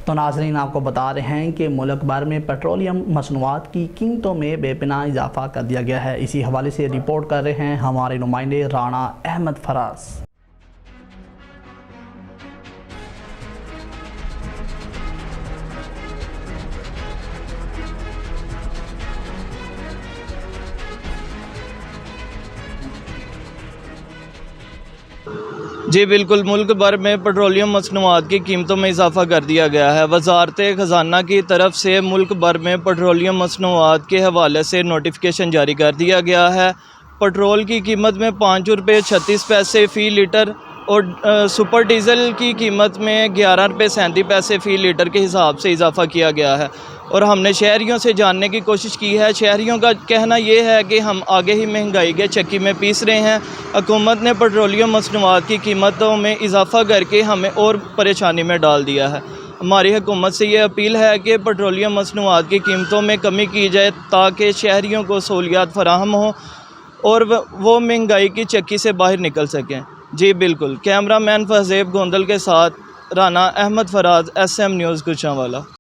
तो नाज़रीन, आपको बता रहे हैं कि मुल्क भर में पेट्रोलियम मसनूआत की कीमतों में बेपनाह इजाफा कर दिया गया है। इसी हवाले से रिपोर्ट कर रहे हैं हमारे नुमाइंदे राना अहमद फराज। जी बिल्कुल, मुल्क भर में पेट्रोलियम मसनूआत की कीमतों में इजाफ़ा कर दिया गया है। वज़ारत ख़ज़ाना की तरफ से मुल्क भर में पेट्रोलियम मसनूआत के हवाले से नोटिफिकेशन जारी कर दिया गया है। पेट्रोल की कीमत में 5 रुपये 36 पैसे फ़ी लीटर और सुपर डीज़ल की कीमत में 11 रुपये 37 पैसे फ़ी लीटर के हिसाब से इजाफ़ा किया गया है। और हमने शहरियों से जानने की कोशिश की है। शहरियों का कहना ये है कि हम आगे ही महंगाई के चक्की में पीस रहे हैं। हुकूमत ने पेट्रोलियम मसनूआत की कीमतों में इजाफ़ा करके हमें और परेशानी में डाल दिया है। हमारी हुकूमत से ये अपील है कि पेट्रोलियम मसनूआत की कीमतों में कमी की जाए ताकि शहरियों को सहूलियात फराहम हो और वो महंगाई की चक्की से बाहर निकल सकें। जी बिल्कुल, कैमरा मैन फहज़ेब गोंदल के साथ राना अहमद फराज, SM न्यूज़ गुजरांवाला।